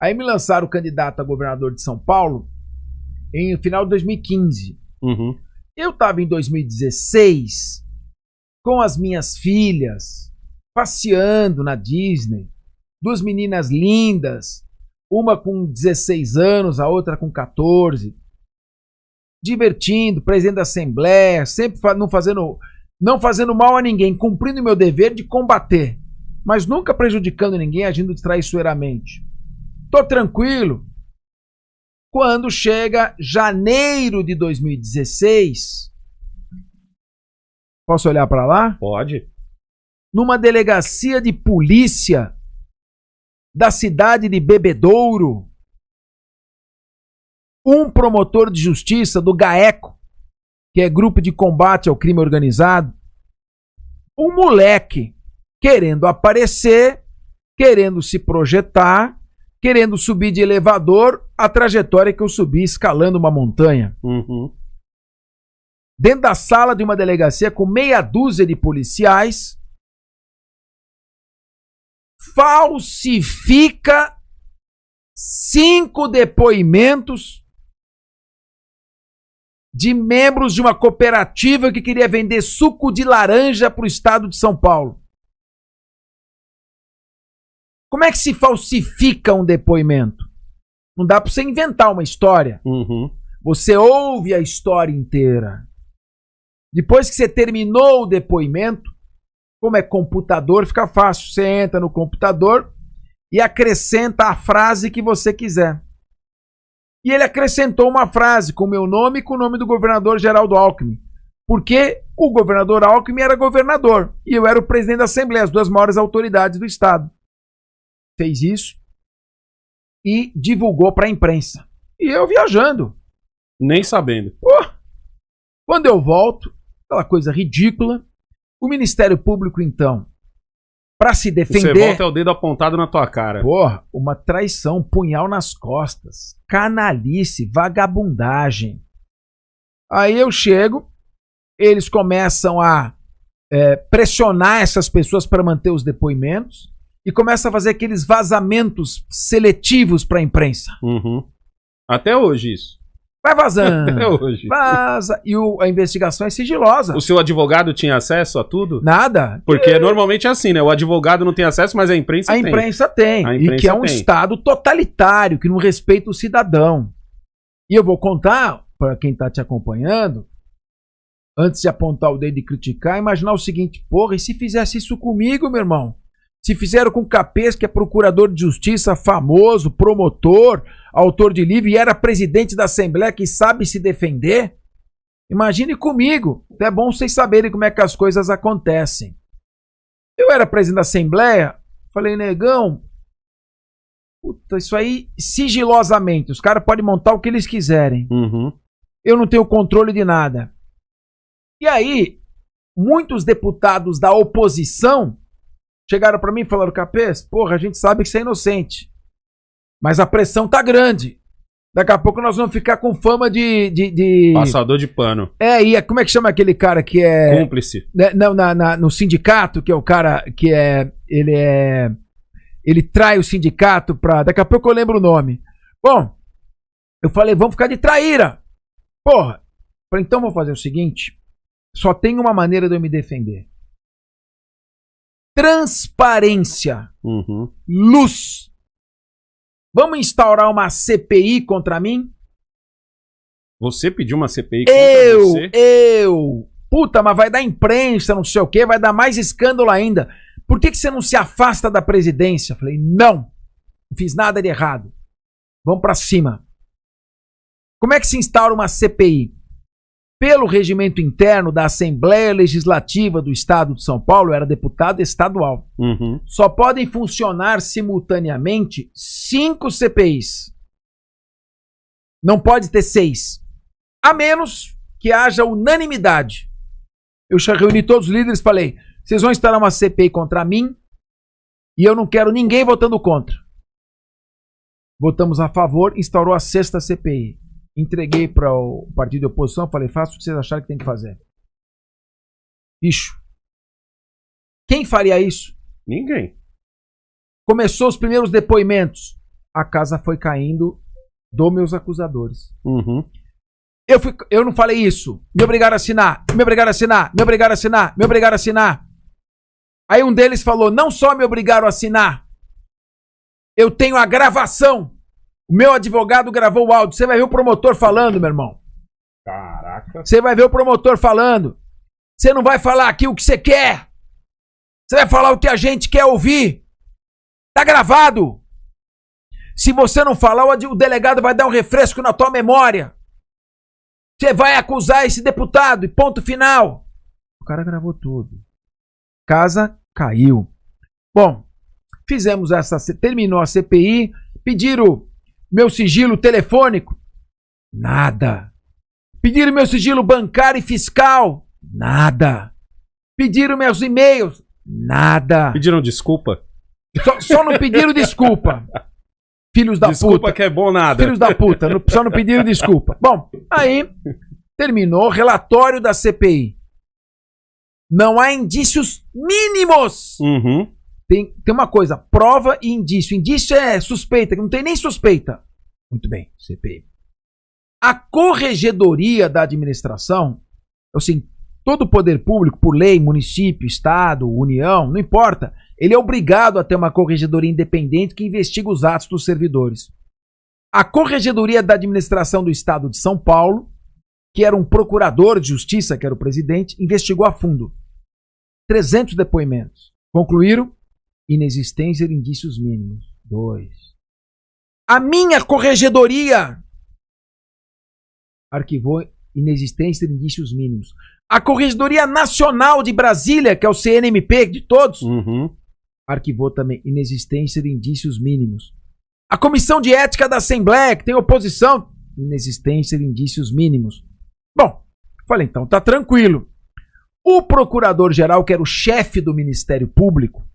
Aí me lançaram o candidato a governador de São Paulo em final de 2015. Uhum. Eu estava em 2016 com as minhas filhas, passeando na Disney, duas meninas lindas, uma com 16 anos, a outra com 14, divertindo, presidente da Assembleia, sempre não fazendo mal a ninguém, cumprindo o meu dever de combater, mas nunca prejudicando ninguém, agindo traiçoeiramente. Tô tranquilo. Quando chega janeiro de 2016, posso olhar para lá? Pode. Numa delegacia de polícia da cidade de Bebedouro, um promotor de justiça do GAECO, que é Grupo de Combate ao Crime Organizado, um moleque querendo aparecer, querendo se projetar, querendo subir de elevador, a trajetória que eu subi escalando uma montanha. Uhum. Dentro da sala de uma delegacia com meia dúzia de policiais, falsifica 5 depoimentos de membros de uma cooperativa que queria vender suco de laranja para o estado de São Paulo. Como é que se falsifica um depoimento? Não dá para você inventar uma história. Uhum. Você ouve a história inteira. Depois que você terminou o depoimento, como é computador, fica fácil. Você entra no computador e acrescenta a frase que você quiser. E ele acrescentou uma frase com o meu nome e com o nome do governador Geraldo Alckmin. Porque o governador Alckmin era governador e eu era o presidente da Assembleia, as duas maiores autoridades do estado. Fez isso e divulgou para a imprensa. E eu viajando. Nem sabendo. Quando eu volto, aquela coisa ridícula, o Ministério Público, então, para se defender... Você volta é o dedo apontado na tua cara. Porra, uma traição, punhal nas costas, canalice, vagabundagem. Aí eu chego, eles começam a pressionar essas pessoas para manter os depoimentos e começam a fazer aqueles vazamentos seletivos para a imprensa. Uhum. Até hoje isso. Vai vazando. Até hoje. Vaza. E a investigação é sigilosa. O seu advogado tinha acesso a tudo? Nada. Porque normalmente é assim, né? O advogado não tem acesso, mas a imprensa tem. A imprensa tem. A imprensa e que é um tem. Estado totalitário, que não respeita o cidadão. E eu vou contar, para quem está te acompanhando, antes de apontar o dedo e criticar, imaginar o seguinte: porra, e se fizesse isso comigo, meu irmão? Se fizeram com o Capês, que é procurador de justiça famoso, promotor, autor de livro, e era presidente da Assembleia, que sabe se defender? Imagine comigo. É bom vocês saberem como é que as coisas acontecem. Eu era presidente da Assembleia, falei, negão, puta, isso aí sigilosamente, os caras podem montar o que eles quiserem. Uhum. Eu não tenho controle de nada. E aí, muitos deputados da oposição chegaram pra mim e falaram, Capês, porra, a gente sabe que você é inocente, mas a pressão tá grande. Daqui a pouco nós vamos ficar com fama de... Passador de pano. E como é que chama aquele cara que é... Cúmplice. Não, no sindicato, que é o cara que é... Ele trai o sindicato pra... Daqui a pouco eu lembro o nome. Bom, eu falei, vamos ficar de traíra. Porra. Falei, então vou fazer o seguinte, só tem uma maneira de eu me defender. Transparência. Uhum. Luz. Vamos instaurar uma CPI contra mim? Você pediu uma CPI contra você? Eu. Puta, mas vai dar imprensa, não sei o quê, vai dar mais escândalo ainda. Por que você não se afasta da presidência? Falei, não fiz nada de errado. Vamos pra cima. Como é que se instaura uma CPI? Pelo regimento interno da Assembleia Legislativa do Estado de São Paulo, eu era deputado estadual. Uhum. Só podem funcionar simultaneamente 5 CPIs. Não pode ter 6. A menos que haja unanimidade. Eu já reuni todos os líderes e falei, vocês vão instalar uma CPI contra mim e eu não quero ninguém votando contra. Votamos a favor, instaurou a 6ª CPI. Entreguei para o partido de oposição, falei, faça o que vocês acharem que tem que fazer. Bicho. Quem faria isso? Ninguém. Começou os primeiros depoimentos. a casa foi caindo dos meus acusadores. Uhum. Eu não falei isso. Me obrigaram a assinar. Me obrigaram a assinar. Me obrigaram a assinar. Me obrigaram a assinar. Aí um deles falou, não só me obrigaram a assinar, eu tenho a gravação. O meu advogado gravou o áudio. Você vai ver o promotor falando, meu irmão. Caraca. Você vai ver o promotor falando. Você não vai falar aqui o que você quer. Você vai falar o que a gente quer ouvir. Tá gravado. Se você não falar, o delegado vai dar um refresco na tua memória. Você vai acusar esse deputado e ponto final. O cara gravou tudo. Casa caiu. Bom, fizemos terminou a CPI, pediram meu sigilo telefônico, nada. Pediram meu sigilo bancário e fiscal, nada. Pediram meus e-mails, nada. Pediram desculpa? Só não pediram desculpa. Filhos da desculpa puta. Que é bom nada. Filhos da puta, só não pediram desculpa. Bom, aí terminou o relatório da CPI. Não há indícios mínimos. Uhum. Tem uma coisa, prova e indício. Indício é suspeita, não tem nem suspeita. Muito bem, CPI. A corregedoria da administração, assim, todo o poder público, por lei, município, estado, união, não importa, ele é obrigado a ter uma corregedoria independente que investiga os atos dos servidores. A corregedoria da administração do estado de São Paulo, que era um procurador de justiça, que era o presidente, investigou a fundo. 300 depoimentos. Concluíram inexistência de indícios mínimos. 2. A minha corregedoria arquivou inexistência de indícios mínimos. A Corregedoria Nacional de Brasília, que é o CNMP de todos, arquivou também inexistência de indícios mínimos. A Comissão de Ética da Assembleia, que tem oposição, inexistência de indícios mínimos. Bom, falei, então tá tranquilo. O procurador-geral, que era o chefe do Ministério Público,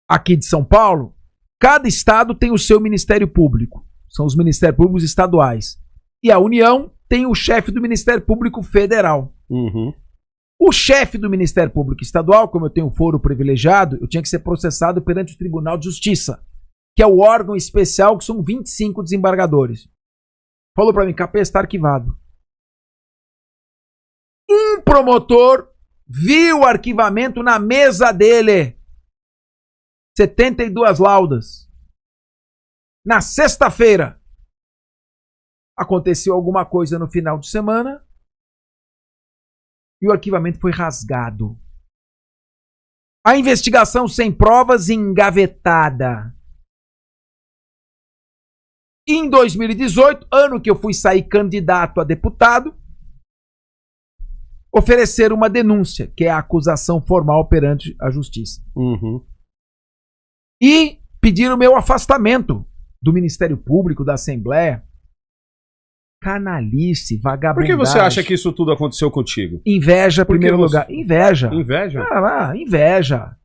aqui de São Paulo, cada estado tem o seu Ministério Público. São os Ministérios Públicos estaduais. E a União tem o chefe do Ministério Público Federal. Uhum. O chefe do Ministério Público Estadual, como eu tenho foro privilegiado, eu tinha que ser processado perante o Tribunal de Justiça, que é o órgão especial, que são 25 desembargadores. Falou pra mim, Capês, está arquivado. Um promotor viu o arquivamento na mesa dele. 72 laudas. Na sexta-feira, aconteceu alguma coisa no final de semana e o arquivamento foi rasgado. A investigação sem provas engavetada. Em 2018, ano que eu fui sair candidato a deputado, ofereceram uma denúncia, que é a acusação formal perante a justiça. Uhum. E pediram meu afastamento do Ministério Público, da Assembleia. Canalice, vagabundagem. Por que você acha que isso tudo aconteceu contigo? Inveja, em primeiro lugar. Inveja. Inveja? Inveja.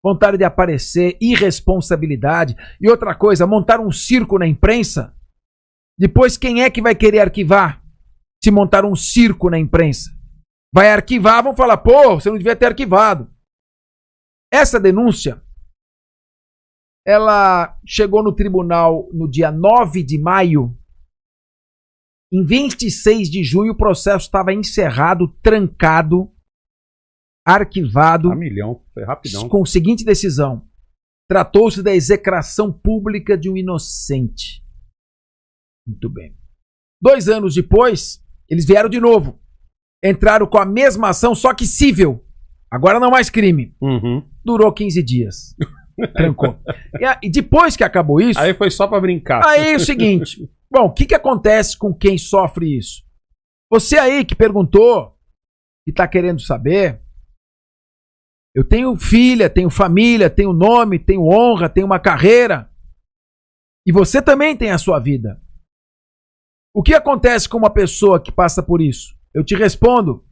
Vontade de aparecer, irresponsabilidade. E outra coisa, montar um circo na imprensa. Depois, quem é que vai querer arquivar se montar um circo na imprensa? Vai arquivar, vão falar, pô, você não devia ter arquivado. Essa denúncia, ela chegou no tribunal no dia 9 de maio. Em 26 de junho, o processo estava encerrado, trancado, arquivado. A milhão, foi rapidão. Com a seguinte decisão: tratou-se da execração pública de um inocente. Muito bem. 2 anos depois, eles vieram de novo. Entraram com a mesma ação, só que civil. Agora não mais crime. Uhum. Durou 15 dias. Trancou. E depois que acabou isso... Aí foi só pra brincar. Aí é o seguinte... Bom, o que acontece com quem sofre isso? Você aí que perguntou, que tá querendo saber... Eu tenho filha, tenho família, tenho nome, tenho honra, tenho uma carreira. E você também tem a sua vida. O que acontece com uma pessoa que passa por isso? Eu te respondo.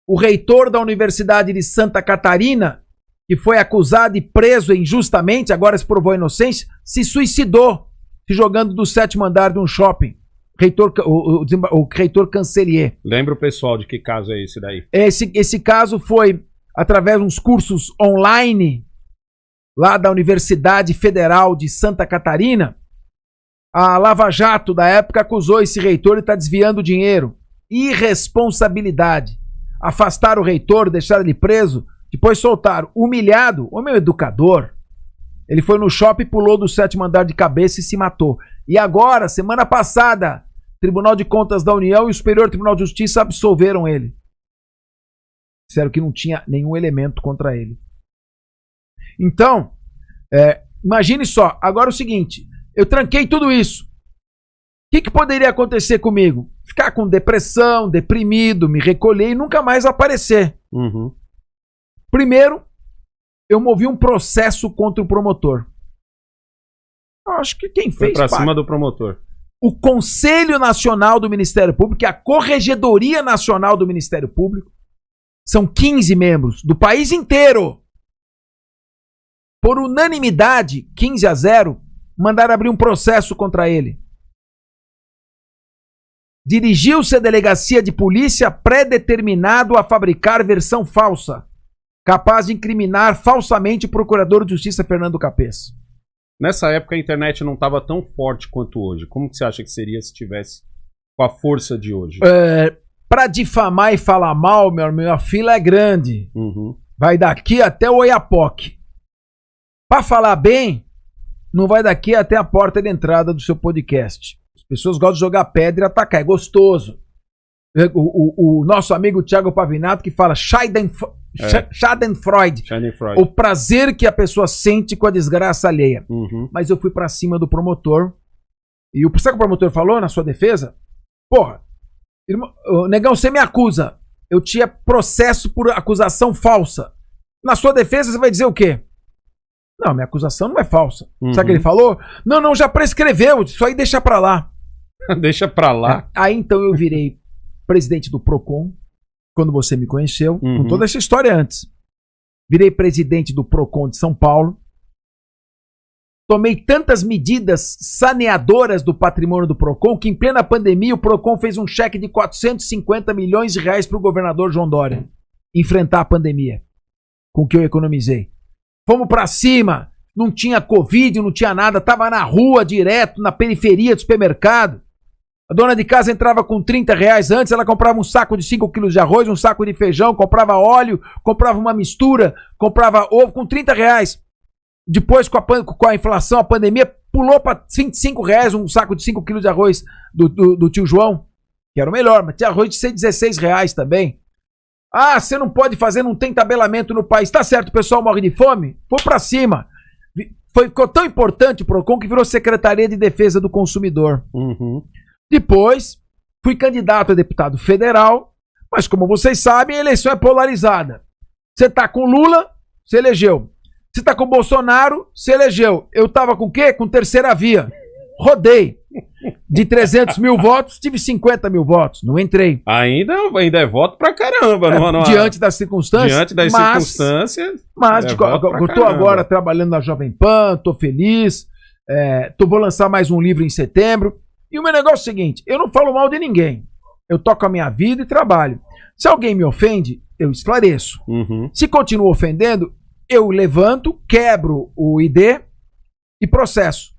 O reitor da Universidade de Santa Catarina, que foi acusado e preso injustamente, agora se provou inocente, se suicidou, se jogando do 7º andar de um shopping. O reitor Cancelier. Lembra o pessoal de que caso é esse daí? Esse caso foi através de uns cursos online, lá da Universidade Federal de Santa Catarina, A Lava Jato da época acusou esse reitor de estar desviando dinheiro. Irresponsabilidade. Afastaram o reitor, deixaram ele preso, depois soltaram. Humilhado, o meu educador. Ele foi no shopping, pulou do 7º andar de cabeça e se matou. E agora, semana passada, Tribunal de Contas da União e o Superior Tribunal de Justiça absolveram ele. Disseram que não tinha nenhum elemento contra ele. Então, imagine só, agora o seguinte, eu tranquei tudo isso. O que poderia acontecer comigo? Ficar com depressão, deprimido, me recolher e nunca mais aparecer. Uhum. Primeiro, eu movi um processo contra o promotor. Eu acho que quem Foi fez pra cima do promotor. O Conselho Nacional do Ministério Público e a Corregedoria Nacional do Ministério Público são 15 membros do país inteiro. Por unanimidade, 15-0, mandaram abrir um processo contra ele. Dirigiu-se à delegacia de polícia pré-determinado a fabricar versão falsa, capaz de incriminar falsamente o procurador de justiça Fernando Capês. Nessa época a internet não estava tão forte quanto hoje. Como que você acha que seria se tivesse com a força de hoje? Para difamar e falar mal, meu amigo, a fila é grande. Uhum. Vai daqui até o Oiapoque. Para falar bem, não vai daqui até a porta de entrada do seu podcast. As pessoas gostam de jogar pedra e atacar, é gostoso. O nosso amigo Thiago Pavinato que fala Schadenfreude, o prazer que a pessoa sente com a desgraça alheia. Uhum. Mas eu fui pra cima do promotor. E sabe o que o promotor falou na sua defesa? Porra, irmão, negão, você me acusa. Eu tinha processo por acusação falsa. Na sua defesa você vai dizer o quê? Não, minha acusação não é falsa. Uhum. Sabe o que ele falou? Não, já prescreveu. Isso aí deixa pra lá. Deixa pra lá. Aí então eu virei presidente do PROCON, quando você me conheceu, com toda essa história antes. Virei presidente do PROCON de São Paulo. Tomei tantas medidas saneadoras do patrimônio do PROCON que em plena pandemia o PROCON fez um cheque de 450 milhões de reais para o governador João Dória enfrentar a pandemia, com o que eu economizei. Fomos para cima, não tinha Covid, não tinha nada, tava na rua direto, na periferia do supermercado. A dona de casa entrava com 30 reais antes, ela comprava um saco de 5 quilos de arroz, um saco de feijão, comprava óleo, comprava uma mistura, comprava ovo com 30 reais. Depois, com a inflação, a pandemia, pulou para 25 reais um saco de 5 quilos de arroz do tio João, que era o melhor, mas tinha arroz de ser 16 reais também. Ah, você não pode fazer, não tem tabelamento no país. Tá certo, o pessoal morre de fome? Foi pra cima. Ficou tão importante o PROCON que virou Secretaria de Defesa do Consumidor. Uhum. Depois, fui candidato a deputado federal, mas como vocês sabem, a eleição é polarizada. Você tá com Lula, você elegeu. Você tá com Bolsonaro, você elegeu. Eu tava com o quê? Com terceira via. Rodei. De 300 mil votos, tive 50 mil votos. Não entrei. Ainda é voto pra caramba. Diante das circunstâncias. Diante das circunstâncias. Mas eu tô agora trabalhando na Jovem Pan, tô feliz. Vou lançar mais um livro em setembro. E o meu negócio é o seguinte, eu não falo mal de ninguém. Eu toco a minha vida e trabalho. Se alguém me ofende, eu esclareço. Uhum. Se continua ofendendo, eu levanto, quebro o ID e processo.